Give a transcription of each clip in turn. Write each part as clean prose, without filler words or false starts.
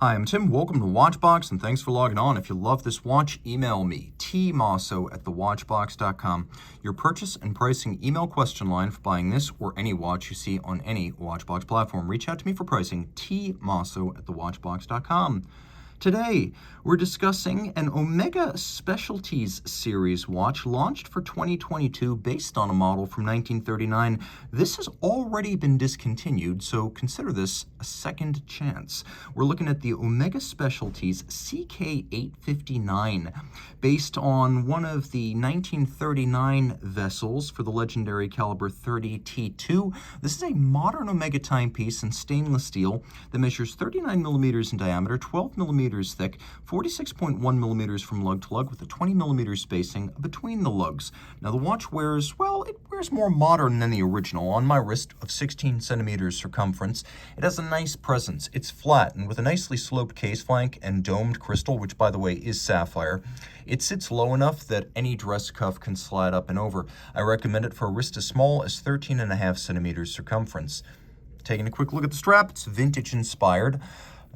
Hi, I'm Tim. Welcome to Watchbox, and thanks for logging on. If you love this watch, email me, tmosso@thewatchbox.com. Your purchase and pricing email question line for buying this or any watch you see on any Watchbox platform. Reach out to me for pricing, tmosso@thewatchbox.com. Today, we're discussing an Omega Specialties series watch launched for 2022 based on a model from 1939. This has already been discontinued, so consider this a second chance. We're looking at the Omega Specialties CK 859 based on one of the 1939 vessels for the legendary caliber 30 T2. This is a modern Omega timepiece in stainless steel that measures 39 millimeters in diameter, 12 millimeters thick, 46.1 millimeters from lug to lug with a 20 millimeter spacing between the lugs. Now the watch wears, well, it wears more modern than the original. On my wrist of 16 centimeters circumference, it has a nice presence. It's flat and with a nicely sloped case flank and domed crystal, which by the way is sapphire. It sits low enough that any dress cuff can slide up and over. I recommend it for a wrist as small as 13.5 centimeters circumference. Taking a quick look at the strap, it's vintage inspired.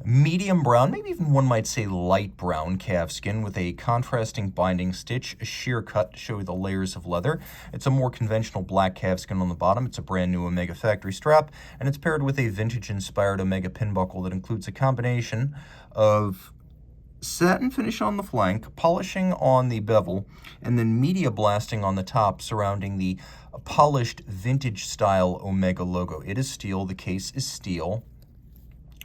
Medium brown, maybe even one might say light brown calf skin with a contrasting binding stitch, a sheer cut to show you the layers of leather. It's a more conventional black calf skin on the bottom. It's a brand new Omega factory strap, and it's paired with a vintage-inspired Omega pin buckle that includes a combination of satin finish on the flank, polishing on the bevel, and then media blasting on the top surrounding the polished vintage-style Omega logo. It is steel. The case is steel.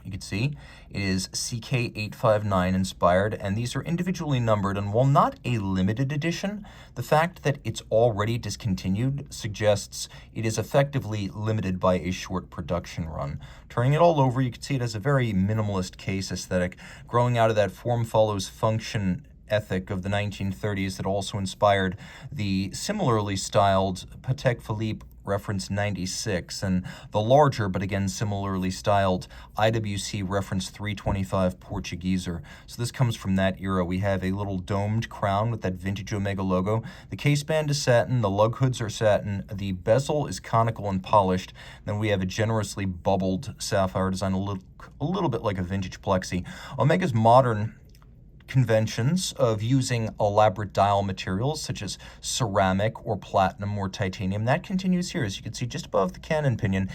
You can see it is CK859 inspired, and these are individually numbered. And while not a limited edition, the fact that it's already discontinued suggests it is effectively limited by a short production run. Turning it all over, you can see it has a very minimalist case aesthetic, growing out of that form follows function ethic of the 1930s that also inspired the similarly styled Patek Philippe reference 96 and the larger but again similarly styled IWC reference 325 Portugueser. So this comes from that era. We have a little domed crown with that vintage Omega logo. The case band is satin, the lug hoods are satin, the bezel is conical and polished. Then we have a generously bubbled sapphire design, a little bit like a vintage plexi. Omega's modern conventions of using elaborate dial materials such as ceramic or platinum or titanium, that continues here. As you can see just above the cannon pinion,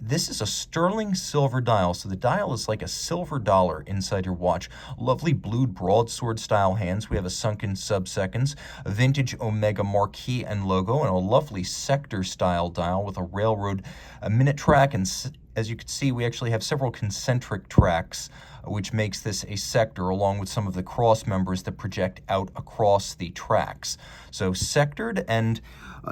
this is a sterling silver dial, so the dial is like a silver dollar inside your watch. Lovely blued broadsword style hands. We have a sunken sub-seconds, a vintage Omega marquee and logo, and a lovely sector style dial with a railroad, a minute track, and as you can see, we actually have several concentric tracks, which makes this a sector, along with some of the cross members that project out across the tracks. So sectored, and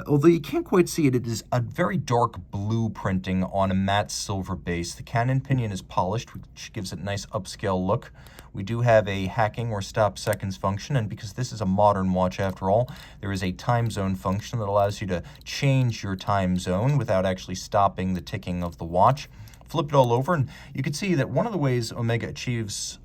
although you can't quite see it, it is a very dark blue printing on a matte silver base. The cannon pinion is polished, which gives it a nice upscale look. We do have a hacking or stop seconds function, and because this is a modern watch after all, there is a time zone function that allows you to change your time zone without actually stopping the ticking of the watch. Flip it all over, and you can see that one of the ways Omega achieves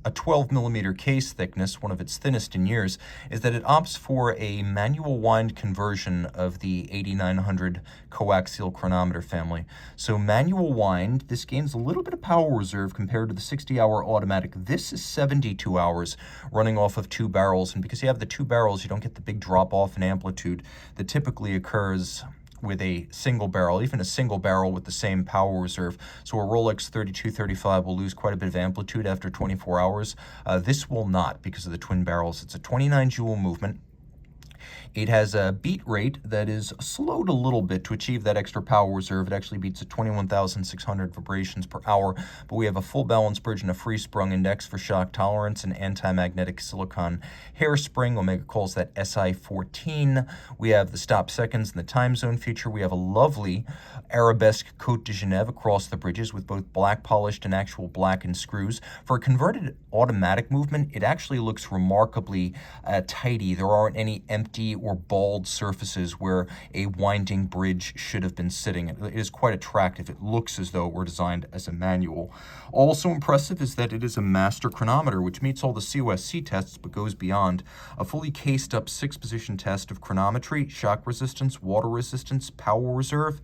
a 12 millimeter case thickness, one of its thinnest in years, is that it opts for a manual wind conversion of the 8900 coaxial chronometer family. So manual wind, this gains a little bit of power reserve compared to the 60-hour automatic. This is 72 hours running off of 2 barrels, and because you have the 2 barrels, you don't get the big drop off in amplitude that typically occurs with a single barrel, even a single barrel with the same power reserve. So a Rolex 3235 will lose quite a bit of amplitude after 24 hours. This will not because of the twin barrels. It's a 29 joule movement. It has a beat rate that is slowed a little bit to achieve that extra power reserve. It actually beats at 21,600 vibrations per hour, but we have a full balance bridge and a free sprung index for shock tolerance and anti-magnetic silicon hairspring. Omega calls that SI14. We have the stop seconds and the time zone feature. We have a lovely arabesque Côte de Genève across the bridges with both black polished and actual blackened screws. For a converted automatic movement, it actually looks remarkably tidy. There aren't any empty or bald surfaces where a winding bridge should have been sitting. It is quite attractive. It looks as though it were designed as a manual. Also impressive is that it is a master chronometer, which meets all the COSC tests but goes beyond. A fully cased up 6-position test of chronometry, shock resistance, water resistance, power reserve.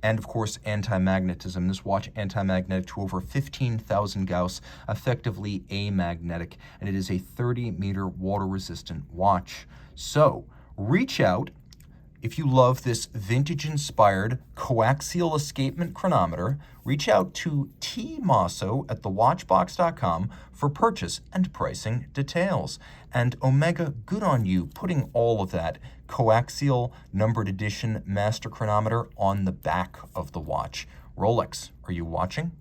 and of course anti-magnetism. This watch anti-magnetic to over 15,000 Gauss, effectively amagnetic, and it is a 30-meter water-resistant watch. So reach out if you love this vintage-inspired coaxial escapement chronometer. Reach out to Team Mosso at thewatchbox.com for purchase and pricing details. And Omega, good on you putting all of that coaxial numbered edition master chronometer on the back of the watch. Rolex, are you watching?